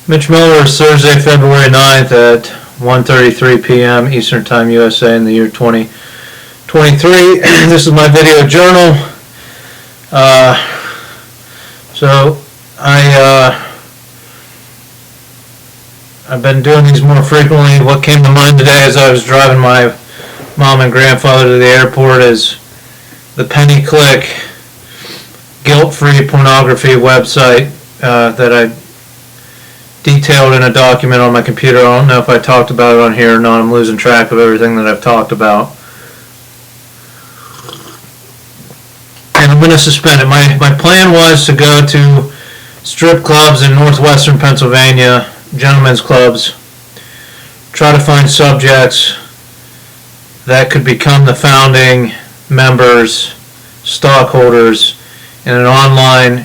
Mitch Miller is Thursday, February 9th at 1:33 p.m. Eastern Time, USA in the year 2023. This is my video journal. I've been doing these more frequently. What came to mind today as I was driving my mom and grandfather to the airport is the Penny Click guilt-free pornography website that I detailed in a document on my computer. I don't know if I talked about it on here or not. I'm losing track of everything that I've talked about. And I'm going to suspend it. My plan was to go to strip clubs in northwestern Pennsylvania, gentlemen's clubs, try to find subjects that could become the founding members, stockholders in an online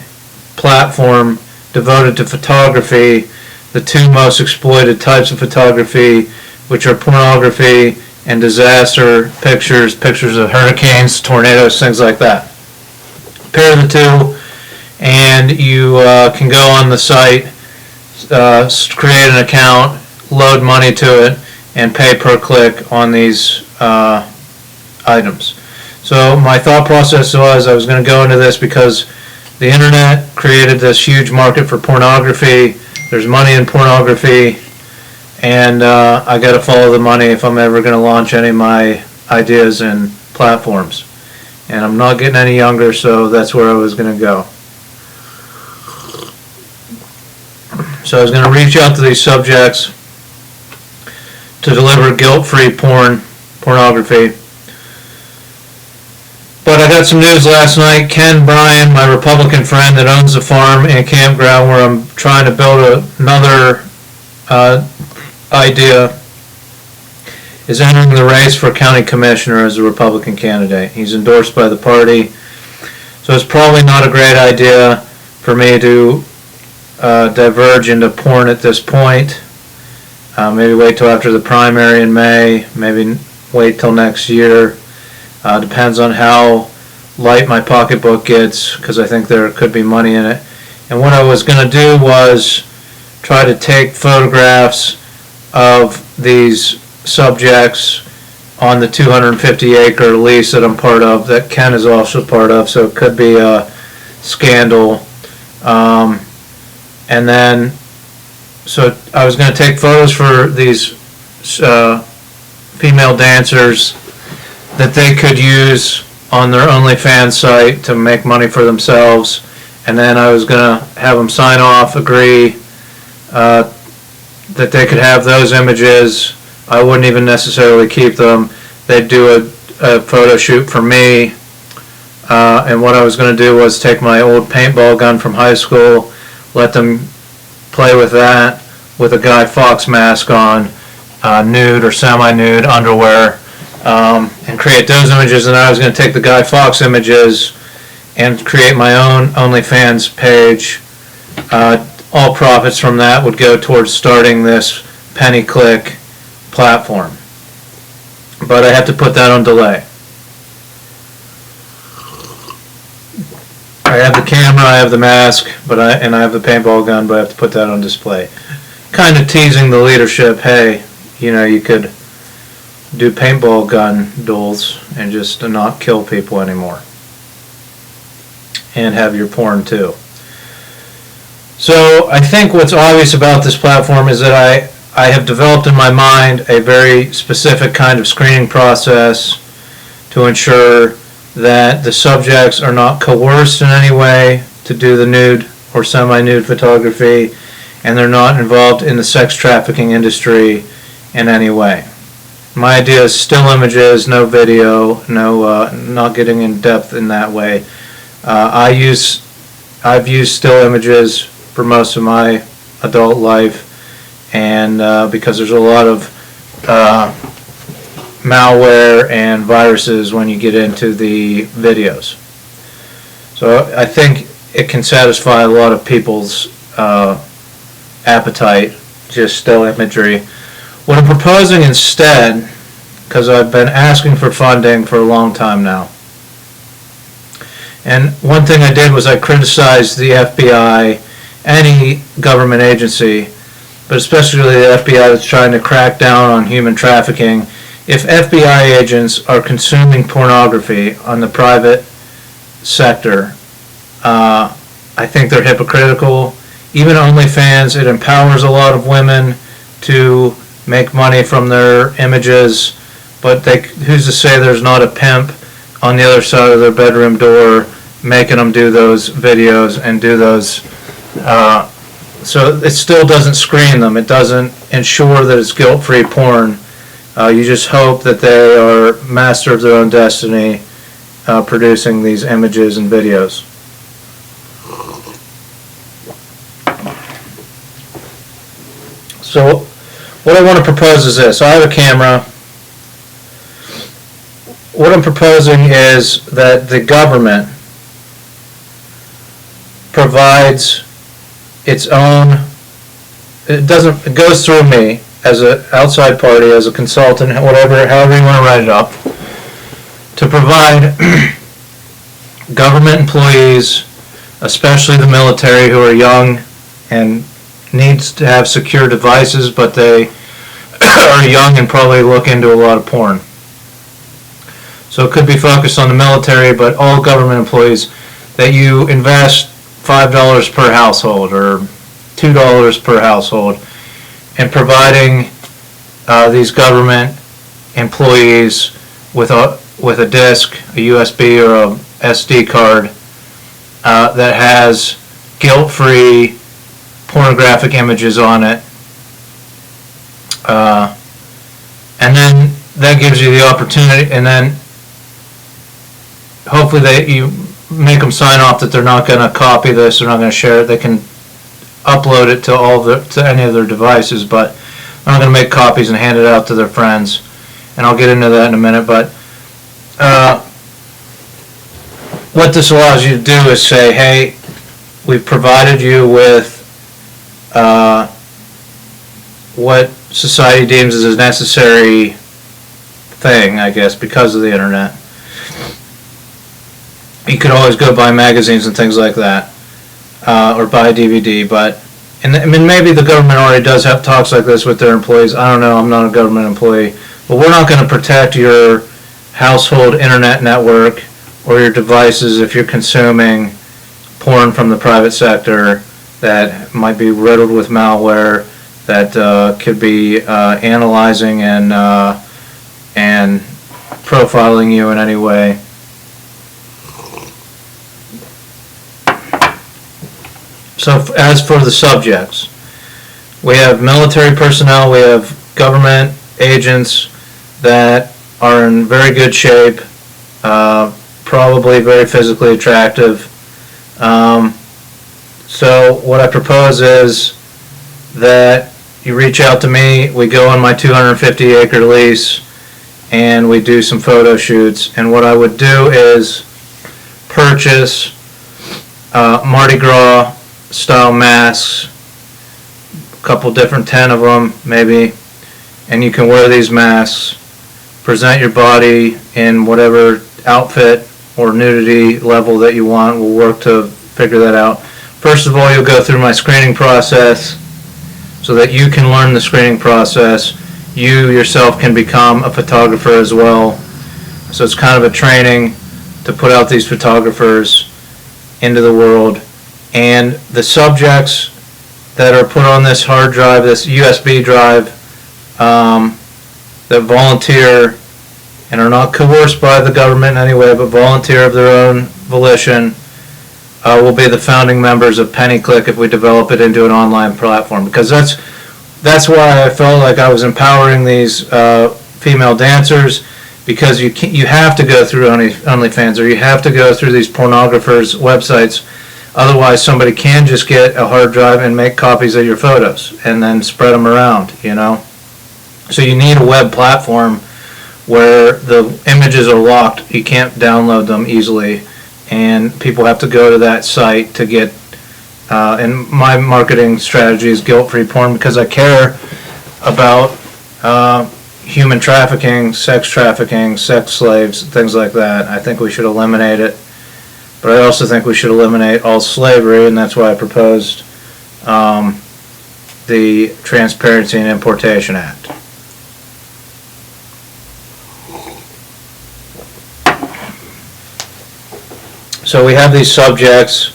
platform devoted to photography, the two most exploited types of photography, which are pornography and disaster pictures, pictures of hurricanes, tornadoes, things like that. Pair the two, and you can go on the site, create an account, load money to it, and pay per click on these items. So my thought process was I was going to go into this because the internet created this huge market for pornography. There's money in pornography, and I got to follow the money if I'm ever going to launch any of my ideas and platforms. And I'm not getting any younger, so that's where I was going to go. So I was going to reach out to these subjects to deliver guilt-free pornography. But I got some news last night. Ken Bryan, my Republican friend that owns a farm and campground where I'm trying to build another idea, is entering the race for county commissioner as a Republican candidate. He's endorsed by the party. So it's probably not a great idea for me to diverge into porn at this point. Maybe wait till after the primary in May. Maybe wait till next year. Depends on how light my pocketbook gets, because I think there could be money in it. And what I was going to do was try to take photographs of these subjects on the 250-acre lease that I'm part of, that Ken is also part of, so it could be a scandal. And then, so I was going to take photos for these female dancers that they could use on their OnlyFans site to make money for themselves, and then I was going to have them sign off, agree that they could have those images. I wouldn't even necessarily keep them. They'd do a photo shoot for me, and what I was going to do was take my old paintball gun from high school, let them play with that with a Guy Fawkes mask on, nude or semi-nude underwear, and create those images. And I was going to take the Guy Fawkes images and create my own OnlyFans page. All profits from that would go towards starting this Penny Click platform. But I have to put that on delay. I have the camera, I have the mask, and I have the paintball gun, but I have to put that on display. Kind of teasing the leadership, hey, you could do paintball gun duels and just not kill people anymore. And have your porn too. So I think what's obvious about this platform is that I have developed in my mind a very specific kind of screening process to ensure that the subjects are not coerced in any way to do the nude or semi-nude photography, and they're not involved in the sex trafficking industry in any way. My idea is still images, no video, not getting in depth in that way. I've used still images for most of my adult life, and because there's a lot of malware and viruses when you get into the videos. So I think it can satisfy a lot of people's appetite, just still imagery. What I'm proposing instead, because I've been asking for funding for a long time now, and one thing I did was I criticized the FBI, any government agency, but especially the FBI that's trying to crack down on human trafficking. If FBI agents are consuming pornography on the private sector, I think they're hypocritical. Even OnlyFans, it empowers a lot of women to make money from their images, but who's to say there's not a pimp on the other side of their bedroom door making them do those videos and do those. So it still doesn't screen them. It doesn't ensure that it's guilt-free porn. You just hope that they are master of their own destiny, producing these images and videos. So what I want to propose is this. I have a camera. What I'm proposing is that the government provides its own, it goes through me as an outside party, as a consultant, however you want to write it up, to provide government employees, especially the military who are young and needs to have secure devices, but they are young and probably look into a lot of porn. So it could be focused on the military, but all government employees, that you invest $5 per household or $2 per household in providing these government employees with a disc, a USB or a SD card that has guilt-free pornographic images on it, and then that gives you the opportunity, and then hopefully you make them sign off that they're not going to copy this, they're not going to share it. They can upload it to any of their devices, but they're not going to make copies and hand it out to their friends. And I'll get into that in a minute. But what this allows you to do is say, hey, we've provided you with what society deems as a necessary thing, I guess, because of the internet. You could always go buy magazines and things like that, or buy a DVD. But I mean, maybe the government already does have talks like this with their employees. I don't know. I'm not a government employee, but we're not going to protect your household internet network or your devices if you're consuming porn from the private sector that might be riddled with malware that could be analyzing and profiling you in any way. So as for the subjects, we have military personnel, we have government agents that are in very good shape, probably very physically attractive. So what I propose is that you reach out to me, we go on my 250-acre lease, and we do some photo shoots. And what I would do is purchase Mardi Gras style masks, a couple different 10 of them maybe, and you can wear these masks, present your body in whatever outfit or nudity level that you want. We'll work to figure that out. First of all, you'll go through my screening process so that you can learn the screening process. You yourself can become a photographer as well. So it's kind of a training to put out these photographers into the world. And the subjects that are put on this hard drive, this USB drive, that volunteer and are not coerced by the government in any way, but volunteer of their own volition, will be the founding members of PennyClick if we develop it into an online platform. Because that's why I felt like I was empowering these female dancers, because you have to go through OnlyFans, or you have to go through these pornographers' websites. Otherwise, somebody can just get a hard drive and make copies of your photos and then spread them around, you know. So you need a web platform where the images are locked. You can't download them easily, and people have to go to that site to get, and my marketing strategy is guilt-free porn, because I care about human trafficking, sex slaves, things like that. I think we should eliminate it. But I also think we should eliminate all slavery, and that's why I proposed the Transparency in Importation Act. So we have these subjects.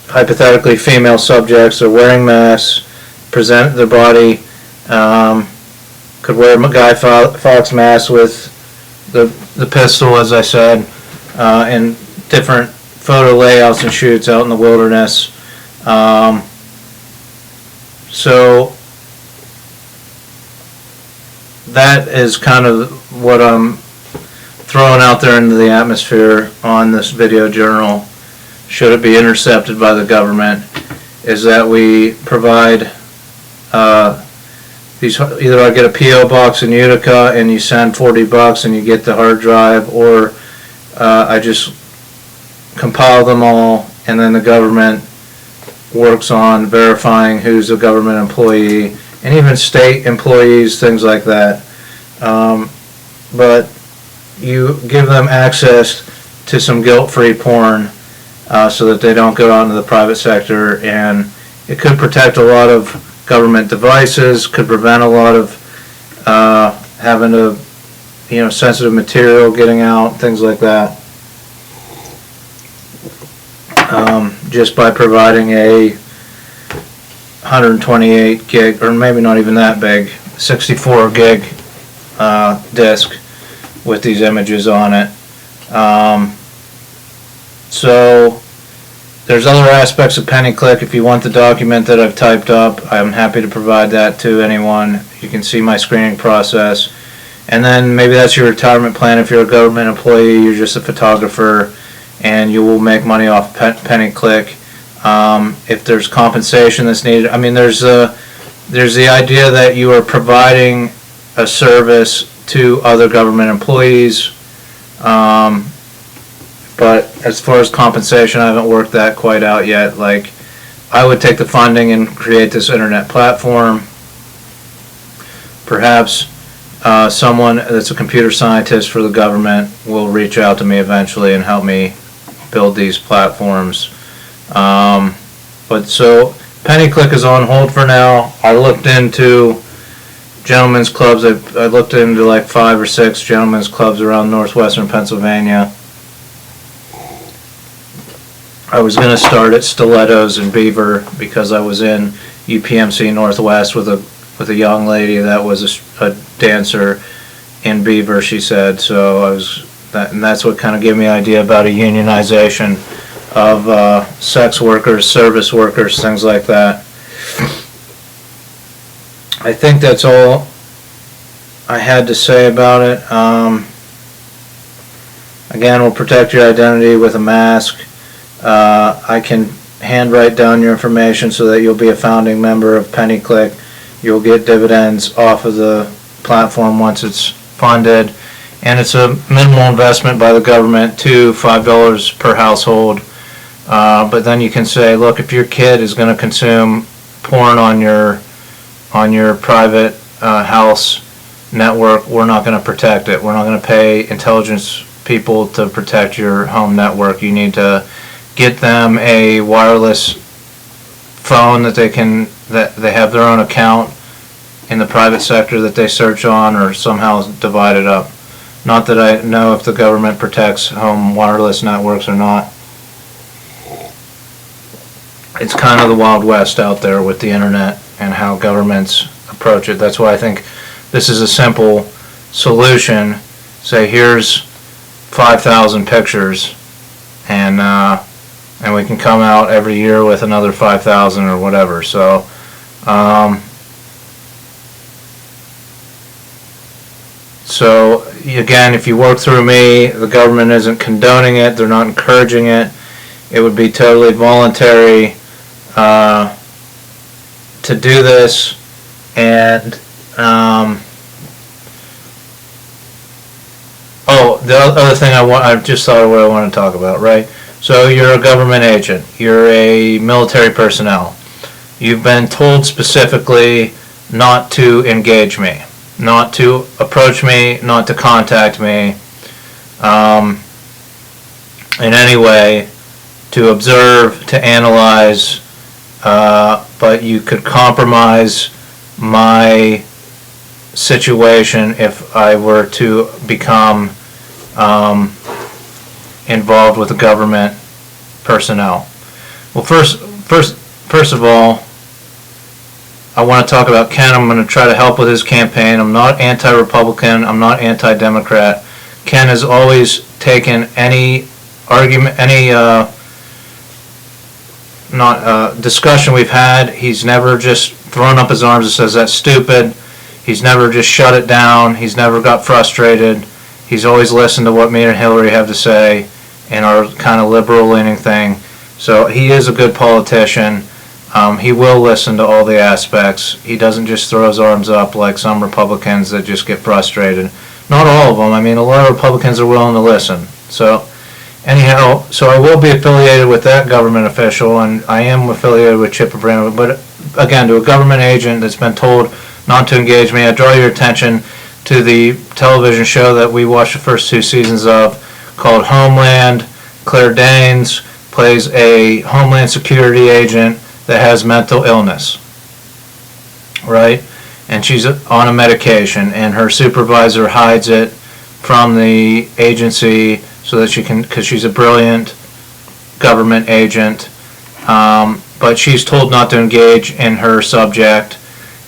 Hypothetically, female subjects are wearing masks, present their body, could wear a Guy Fawkes mask with the pistol, as I said, and different photo layouts and shoots out in the wilderness. So that is kind of what I'm throwing out there into the atmosphere on this video journal, should it be intercepted by the government, is that we provide these. Either I get a P.O. box in Utica and you send $40 and you get the hard drive, or I just compile them all and then the government works on verifying who's a government employee, and even state employees, things like that. But you give them access to some guilt-free porn so that they don't go out into the private sector, and it could protect a lot of government devices, could prevent a lot of having to, sensitive material getting out, things like that. Just by providing a 128 gig, or maybe not even that big, 64 gig disk with these images on it. So there's other aspects of PennyClick. If you want the document that I've typed up, I'm happy to provide that to anyone. You can see my screening process. And then maybe that's your retirement plan. If you're a government employee, you're just a photographer, and you will make money off PennyClick. If there's compensation that's needed, I mean, there's the idea that you are providing a service to other government employees. But as far as compensation, I haven't worked that quite out yet. Like, I would take the funding and create this internet platform. Perhaps someone that's a computer scientist for the government will reach out to me eventually and help me build these platforms. But so PennyClick is on hold for now. I looked into gentlemen's clubs. I looked into like 5 or 6 gentlemen's clubs around northwestern Pennsylvania. I was going to start at Stilettos in Beaver because I was in UPMC Northwest with a young lady that was a dancer in Beaver, she said. So and that's what kind of gave me an idea about a unionization of sex workers, service workers, things like that. I think that's all I had to say about it. Again, we'll protect your identity with a mask. I can handwrite down your information so that you'll be a founding member of PennyClick. You'll get dividends off of the platform once it's funded, and it's a minimal investment by the government, $5 per household. But then you can say, look, if your kid is going to consume porn on your private house network, we're not going to protect it. We're not going to pay intelligence people to protect your home network. You need to get them a wireless phone that they have their own account in the private sector that they search on, or somehow divide it up. Not that I know if the government protects home wireless networks or not. It's kind of the Wild West out there with the internet and how governments approach it. That's why I think this is a simple solution. Say, here's 5,000 pictures, and we can come out every year with another 5,000 or whatever. So again, if you work through me, the government isn't condoning it, they're not encouraging it. It would be totally voluntary to do this. And the other thing I just thought of what I want to talk about, right? So you're a government agent, you're a military personnel. You've been told specifically not to engage me, not to approach me, not to contact me in any way to observe, to analyze, but you could compromise my situation if I were to become involved with the government personnel. Well, first of all, I want to talk about Ken. I'm going to try to help with his campaign. I'm not anti-Republican. I'm not anti-Democrat. Ken has always taken any argument, any discussion we've had. He's never just thrown up his arms and says that's stupid. He's never just shut it down. He's never got frustrated. He's always listened to what me and Hillary have to say in our kind of liberal-leaning thing. So he is a good politician. He will listen to all the aspects. He doesn't just throw his arms up like some Republicans that just get frustrated. Not all of them. I mean, a lot of Republicans are willing to listen. So anyhow, so I will be affiliated with that government official, and I am affiliated with Chip Abraham. But again, to a government agent that's been told not to engage me, I draw your attention to the television show that we watched the first 2 seasons of called Homeland. Claire Danes plays a Homeland Security agent that has mental illness, right? And she's on a medication, and her supervisor hides it from the agency so that she can, because she's a brilliant government agent, but she's told not to engage in her subject,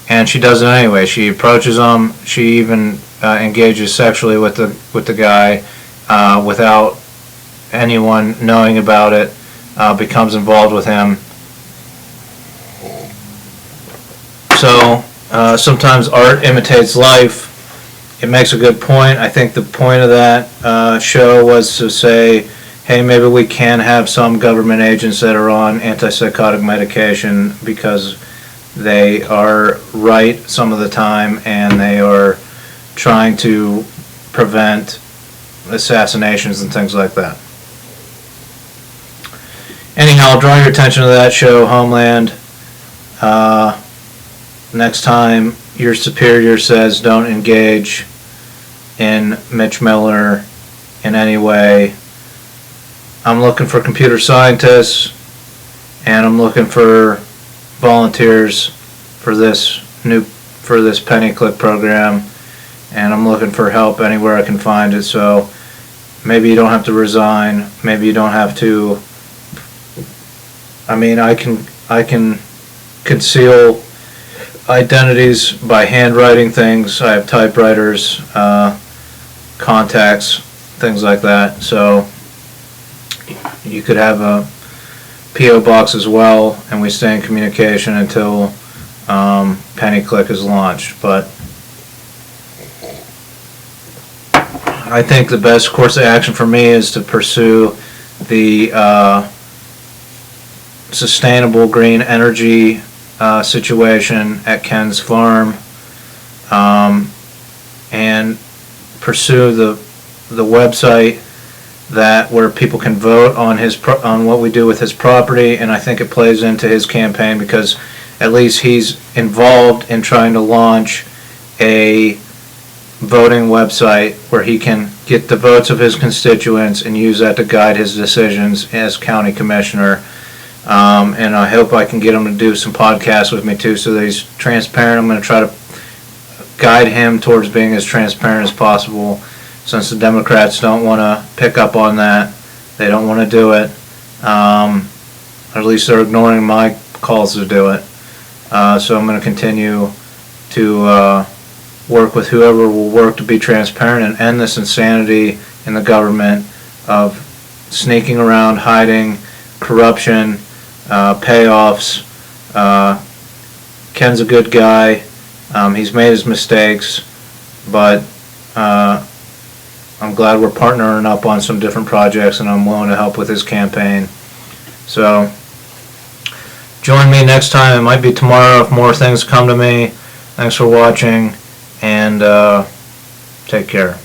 and she does it anyway. She approaches him. She even engages sexually with the guy without anyone knowing about it. Becomes involved with him. So sometimes art imitates life. It makes a good point. I think the point of that show was to say, hey, maybe we can have some government agents that are on antipsychotic medication because they are right some of the time and they are trying to prevent assassinations and things like that. Anyhow, I'll draw your attention to that show, Homeland. Next time your superior says don't engage in Mitch Miller in any way, I'm looking for computer scientists and I'm looking for volunteers for this penny click program, and I'm looking for help anywhere I can find it. So maybe you don't have to resign, maybe you don't have to. I mean, I can conceal identities by handwriting things. I have typewriters, contacts, things like that. So you could have a P.O. box as well, and we stay in communication until PennyClick is launched. But I think the best course of action for me is to pursue the sustainable green energy situation at Ken's farm, and pursue the website where people can vote on what we do with his property. And I think it plays into his campaign because at least he's involved in trying to launch a voting website where he can get the votes of his constituents and use that to guide his decisions as county commissioner. And I hope I can get him to do some podcasts with me too, so that he's transparent. I'm going to try to guide him towards being as transparent as possible, since the Democrats don't want to pick up on that. They don't want to do it. Or at least they're ignoring my calls to do it. So I'm going to continue to work with whoever will work to be transparent and end this insanity in the government of sneaking around, hiding, corruption, payoffs. Ken's a good guy. He's made his mistakes, but I'm glad we're partnering up on some different projects, and I'm willing to help with his campaign. So join me next time. It might be tomorrow if more things come to me. Thanks for watching, and take care.